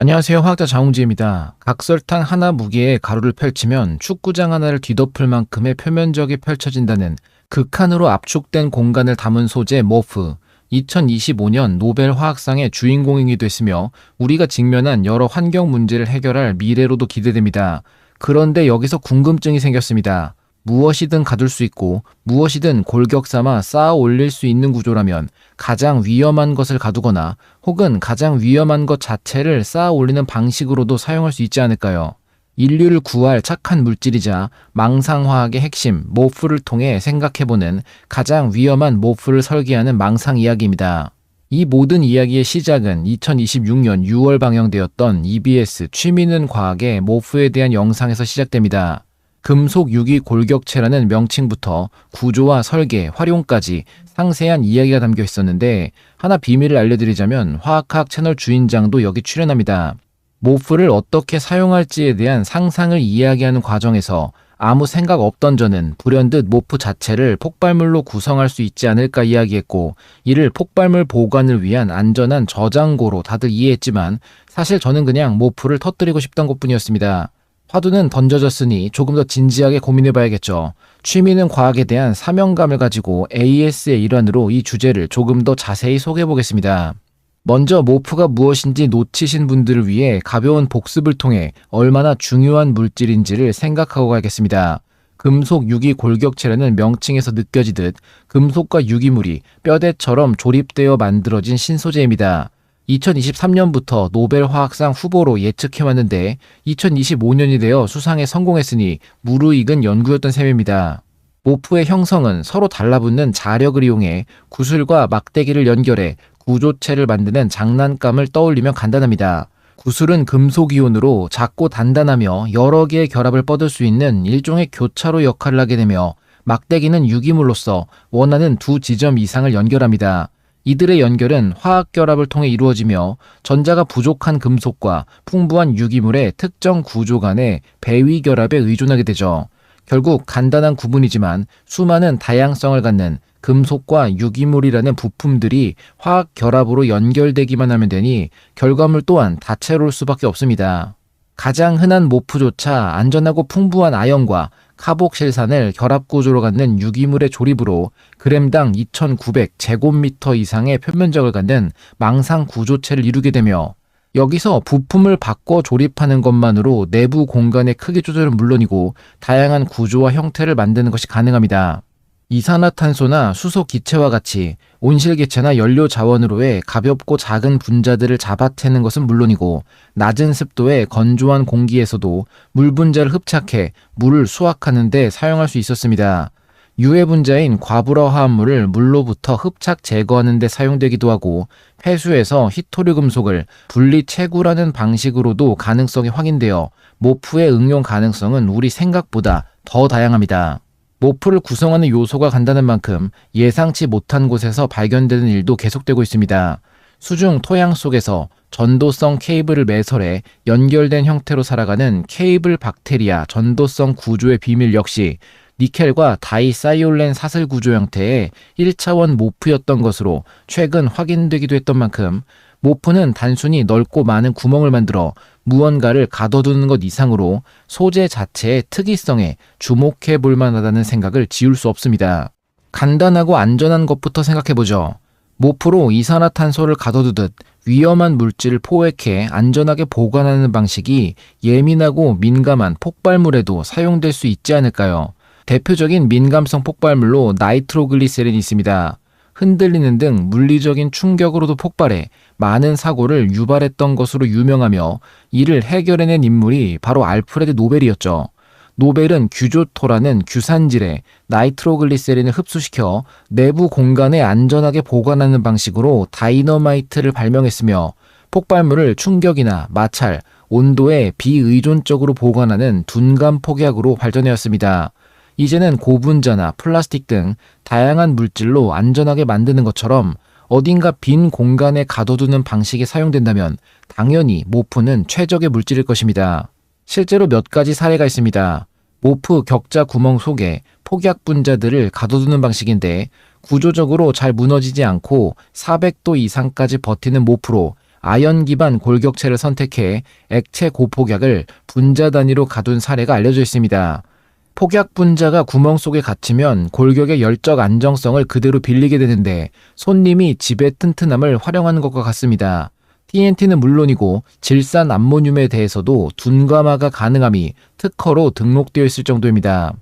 안녕하세요. 화학자 장웅지입니다. 각설탕 하나 무게에 가루를 펼치면 축구장 하나를 뒤덮을 만큼의 표면적이 펼쳐진다는 극한으로 압축된 공간을 담은 소재 모프. 2025년 노벨 화학상의 주인공이기도 했으며 우리가 직면한 여러 환경 문제를 해결할 미래로도 기대됩니다. 그런데 여기서 궁금증이 생겼습니다. 무엇이든 가둘 수 있고 무엇이든 골격 삼아 쌓아 올릴 수 있는 구조라면 가장 위험한 것을 가두거나 혹은 가장 위험한 것 자체를 쌓아 올리는 방식으로도 사용할 수 있지 않을까요? 인류를 구할 착한 물질이자 망상화학의 핵심 모프를 통해 생각해보는 가장 위험한 모프를 설계하는 망상 이야기입니다. 이 모든 이야기의 시작은 2026년 6월 방영되었던 EBS 취미는 과학의 모프에 대한 영상에서 시작됩니다. 금속 유기 골격체라는 명칭부터 구조와 설계, 활용까지 상세한 이야기가 담겨 있었는데 하나 비밀을 알려드리자면 화학학 채널 주인장도 여기 출연합니다. 모프를 어떻게 사용할지에 대한 상상을 이야기하는 과정에서 아무 생각 없던 저는 불현듯 모프 자체를 폭발물로 구성할 수 있지 않을까 이야기했고 이를 폭발물 보관을 위한 안전한 저장고로 다들 이해했지만 사실 저는 그냥 모프를 터뜨리고 싶던 것뿐이었습니다. 화두는 던져졌으니 조금 더 진지하게 고민해봐야겠죠. 취미는 과학에 대한 사명감을 가지고 AS의 일환으로 이 주제를 조금 더 자세히 소개해보겠습니다. 먼저 모프가 무엇인지 놓치신 분들을 위해 가벼운 복습을 통해 얼마나 중요한 물질인지를 생각하고 가겠습니다. 금속 유기 골격체라는 명칭에서 느껴지듯 금속과 유기물이 뼈대처럼 조립되어 만들어진 신소재입니다. 2023년부터 노벨 화학상 후보로 예측해왔는데 2025년이 되어 수상에 성공했으니 무르익은 연구였던 셈입니다. 모프의 형성은 서로 달라붙는 자력을 이용해 구슬과 막대기를 연결해 구조체를 만드는 장난감을 떠올리면 간단합니다. 구슬은 금속이온으로 작고 단단하며 여러 개의 결합을 뻗을 수 있는 일종의 교차로 역할을 하게 되며 막대기는 유기물로서 원하는 두 지점 이상을 연결합니다. 이들의 연결은 화학 결합을 통해 이루어지며 전자가 부족한 금속과 풍부한 유기물의 특정 구조 간의 배위 결합에 의존하게 되죠. 결국 간단한 구분이지만 수많은 다양성을 갖는 금속과 유기물이라는 부품들이 화학 결합으로 연결되기만 하면 되니 결과물 또한 다채로울 수밖에 없습니다. 가장 흔한 모프조차 안전하고 풍부한 아연과 카복실산을 결합구조로 갖는 유기물의 조립으로 그램당 2,900제곱미터 이상의 표면적을 갖는 망상 구조체를 이루게 되며 여기서 부품을 바꿔 조립하는 것만으로 내부 공간의 크기 조절은 물론이고 다양한 구조와 형태를 만드는 것이 가능합니다. 이산화탄소나 수소 기체와 같이 온실기체나 연료 자원으로의 가볍고 작은 분자들을 잡아채는 것은 물론이고 낮은 습도의 건조한 공기에서도 물 분자를 흡착해 물을 수확하는 데 사용할 수 있었습니다. 유해 분자인 과불화 화합물을 물로부터 흡착 제거하는 데 사용되기도 하고 폐수에서 희토류 금속을 분리 채굴하는 방식으로도 가능성이 확인되어 모프의 응용 가능성은 우리 생각보다 더 다양합니다. 모프를 구성하는 요소가 간다는 만큼 예상치 못한 곳에서 발견되는 일도 계속되고 있습니다. 수중 토양 속에서 전도성 케이블을 매설해 연결된 형태로 살아가는 케이블 박테리아 전도성 구조의 비밀 역시 니켈과 다이사이올렌 사슬 구조 형태의 1차원 모프였던 것으로 최근 확인되기도 했던 만큼 모프는 단순히 넓고 많은 구멍을 만들어 무언가를 가둬두는 것 이상으로 소재 자체의 특이성에 주목해 볼 만하다는 생각을 지울 수 없습니다. 간단하고 안전한 것부터 생각해보죠. 모프로 이산화탄소를 가둬두듯 위험한 물질을 포획해 안전하게 보관하는 방식이 예민하고 민감한 폭발물에도 사용될 수 있지 않을까요? 대표적인 민감성 폭발물로 나이트로글리세린이 있습니다. 흔들리는 등 물리적인 충격으로도 폭발해 많은 사고를 유발했던 것으로 유명하며 이를 해결해낸 인물이 바로 알프레드 노벨이었죠. 노벨은 규조토라는 규산질에 나이트로글리세린을 흡수시켜 내부 공간에 안전하게 보관하는 방식으로 다이너마이트를 발명했으며 폭발물을 충격이나 마찰, 온도에 비의존적으로 보관하는 둔감 폭약으로 발전해왔습니다. 이제는 고분자나 플라스틱 등 다양한 물질로 안전하게 만드는 것처럼 어딘가 빈 공간에 가둬두는 방식이 사용된다면 당연히 모프는 최적의 물질일 것입니다. 실제로 몇 가지 사례가 있습니다. 모프 격자 구멍 속에 폭약 분자들을 가둬두는 방식인데 구조적으로 잘 무너지지 않고 400도 이상까지 버티는 모프로 아연 기반 골격체를 선택해 액체 고폭약을 분자 단위로 가둔 사례가 알려져 있습니다. 폭약 분자가 구멍 속에 갇히면 골격의 열적 안정성을 그대로 빌리게 되는데 손님이 집의 튼튼함을 활용하는 것과 같습니다. TNT는 물론이고 질산 암모늄에 대해서도 둔감화가 가능함이 특허로 등록되어 있을 정도입니다.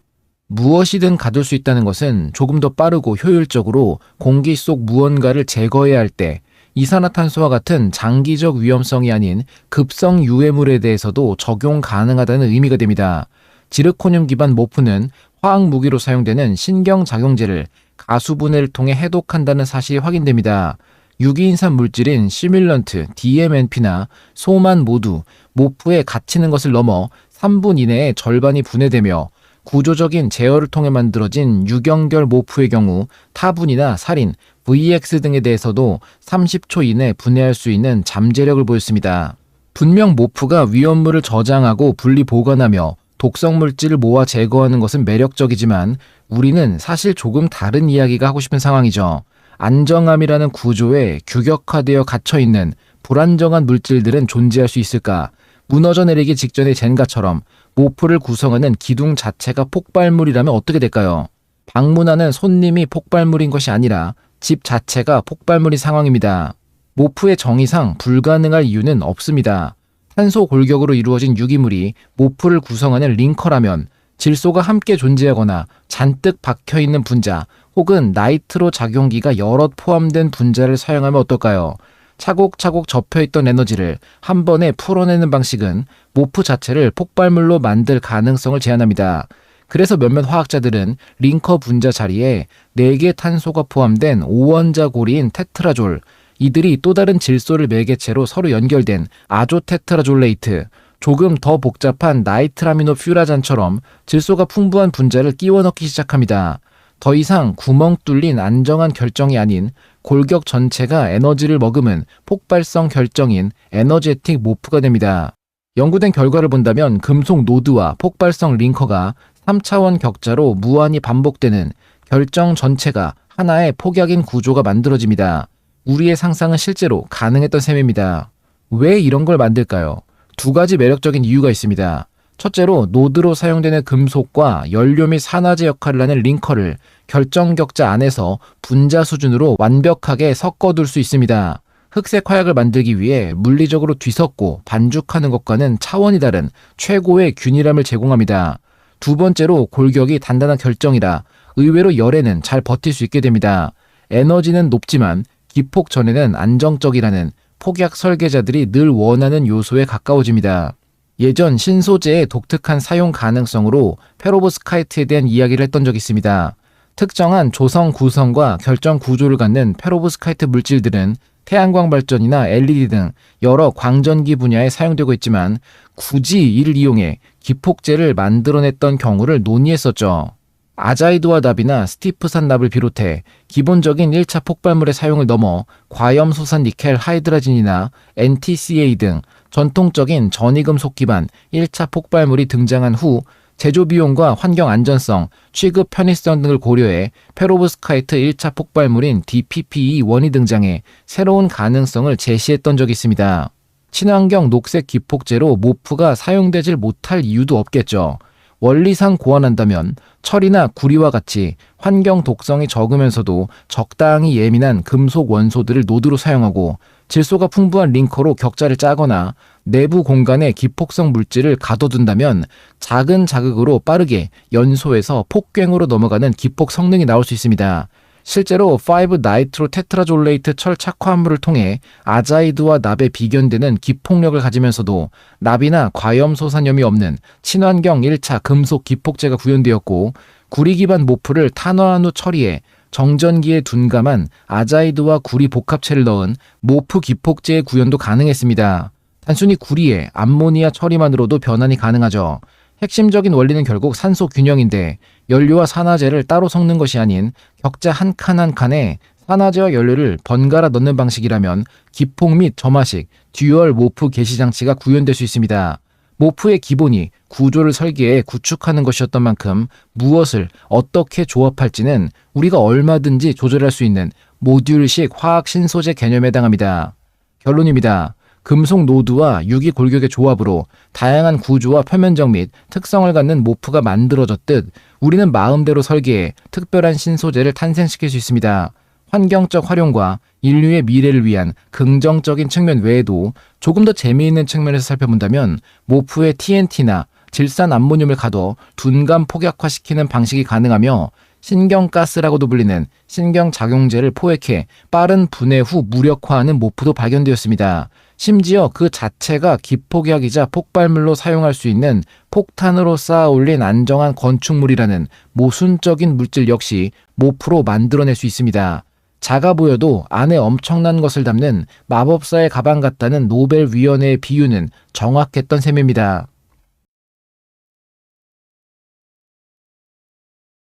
무엇이든 가둘 수 있다는 것은 조금 더 빠르고 효율적으로 공기 속 무언가를 제거해야 할 때 이산화탄소와 같은 장기적 위험성이 아닌 급성 유해물에 대해서도 적용 가능하다는 의미가 됩니다. 지르코늄 기반 모프는 화학 무기로 사용되는 신경작용제를 가수분해를 통해 해독한다는 사실이 확인됩니다. 유기인산 물질인 시뮬런트, DMNP나 소만 모두 모프에 갇히는 것을 넘어 3분 이내에 절반이 분해되며 구조적인 제어를 통해 만들어진 유경결 모프의 경우 타분이나 살인, VX 등에 대해서도 30초 이내 분해할 수 있는 잠재력을 보였습니다. 분명 모프가 위험물을 저장하고 분리 보관하며 독성 물질을 모아 제거하는 것은 매력적이지만 우리는 사실 조금 다른 이야기가 하고 싶은 상황이죠. 안정함이라는 구조에 규격화되어 갇혀있는 불안정한 물질들은 존재할 수 있을까? 무너져 내리기 직전의 젠가처럼 모프를 구성하는 기둥 자체가 폭발물이라면 어떻게 될까요? 방문하는 손님이 폭발물인 것이 아니라 집 자체가 폭발물인 상황입니다. 모프의 정의상 불가능할 이유는 없습니다. 탄소 골격으로 이루어진 유기물이 모프를 구성하는 링커라면 질소가 함께 존재하거나 잔뜩 박혀있는 분자 혹은 나이트로 작용기가 여럿 포함된 분자를 사용하면 어떨까요? 차곡차곡 접혀있던 에너지를 한 번에 풀어내는 방식은 모프 자체를 폭발물로 만들 가능성을 제한합니다. 그래서 몇몇 화학자들은 링커 분자 자리에 4개 탄소가 포함된 5원자 고리인 테트라졸, 이들이 또 다른 질소를 매개체로 서로 연결된 아조테트라졸레이트, 조금 더 복잡한 나이트라미노퓨라잔처럼 질소가 풍부한 분자를 끼워 넣기 시작합니다. 더 이상 구멍 뚫린 안정한 결정이 아닌 골격 전체가 에너지를 머금은 폭발성 결정인 에너제틱 모프가 됩니다. 연구된 결과를 본다면 금속 노드와 폭발성 링커가 3차원 격자로 무한히 반복되는 결정 전체가 하나의 폭약인 구조가 만들어집니다. 우리의 상상은 실제로 가능했던 셈입니다. 왜 이런 걸 만들까요? 2가지 매력적인 이유가 있습니다. 첫째로 노드로 사용되는 금속과 연료 및 산화제 역할을 하는 링커를 결정 격자 안에서 분자 수준으로 완벽하게 섞어둘 수 있습니다. 흑색 화약을 만들기 위해 물리적으로 뒤섞고 반죽하는 것과는 차원이 다른 최고의 균일함을 제공합니다. 2번째로 골격이 단단한 결정이라 의외로 열에는 잘 버틸 수 있게 됩니다. 에너지는 높지만 기폭 전에는 안정적이라는 폭약 설계자들이 늘 원하는 요소에 가까워집니다. 예전 신소재의 독특한 사용 가능성으로 페로브스카이트에 대한 이야기를 했던 적이 있습니다. 특정한 조성 구성과 결정 구조를 갖는 페로브스카이트 물질들은 태양광 발전이나 LED 등 여러 광전기 분야에 사용되고 있지만 굳이 이를 이용해 기폭제를 만들어냈던 경우를 논의했었죠. 아자이드와 납이나 스티프산 납을 비롯해 기본적인 1차 폭발물의 사용을 넘어 과염소산 니켈 하이드라진이나 NTCA 등 전통적인 전이금속 기반 1차 폭발물이 등장한 후 제조 비용과 환경 안전성, 취급 편의성 등을 고려해 페로브스카이트 1차 폭발물인 DPPE1이 등장해 새로운 가능성을 제시했던 적이 있습니다. 친환경 녹색 기폭제로 모프가 사용되질 못할 이유도 없겠죠. 원리상 고안한다면 철이나 구리와 같이 환경 독성이 적으면서도 적당히 예민한 금속 원소들을 노드로 사용하고 질소가 풍부한 링커로 격자를 짜거나 내부 공간에 기폭성 물질을 가둬둔다면 작은 자극으로 빠르게 연소에서 폭갱으로 넘어가는 기폭 성능이 나올 수 있습니다. 실제로 5나이트로 테트라졸레이트 철 착화합물을 통해 아자이드와 납에 비견되는 기폭력을 가지면서도 납이나 과염소산염이 없는 친환경 1차 금속 기폭제가 구현되었고 구리 기반 모프를 탄화한 후 처리해 정전기에 둔감한 아자이드와 구리 복합체를 넣은 모프 기폭제의 구현도 가능했습니다. 단순히 구리에 암모니아 처리만으로도 변환이 가능하죠. 핵심적인 원리는 결국 산소 균형인데 연료와 산화제를 따로 섞는 것이 아닌 격자 한 칸 한 칸에 산화제와 연료를 번갈아 넣는 방식이라면 기폭 및 점화식, 듀얼 모프 개시 장치가 구현될 수 있습니다. 모프의 기본이 구조를 설계해 구축하는 것이었던 만큼 무엇을 어떻게 조합할지는 우리가 얼마든지 조절할 수 있는 모듈식 화학 신소재 개념에 해당합니다. 결론입니다. 금속 노드와 유기 골격의 조합으로 다양한 구조와 표면적 및 특성을 갖는 모프가 만들어졌듯 우리는 마음대로 설계해 특별한 신소재를 탄생시킬 수 있습니다. 환경적 활용과 인류의 미래를 위한 긍정적인 측면 외에도 조금 더 재미있는 측면에서 살펴본다면 모프에 TNT나 질산 암모늄을 가둬 둔감 폭약화시키는 방식이 가능하며 신경가스라고도 불리는 신경작용제를 포획해 빠른 분해 후 무력화하는 모프도 발견되었습니다. 심지어 그 자체가 기폭약이자 폭발물로 사용할 수 있는 폭탄으로 쌓아 올린 안정한 건축물이라는 모순적인 물질 역시 모프로 만들어낼 수 있습니다. 작아 보여도 안에 엄청난 것을 담는 마법사의 가방 같다는 노벨 위원회의 비유는 정확했던 셈입니다.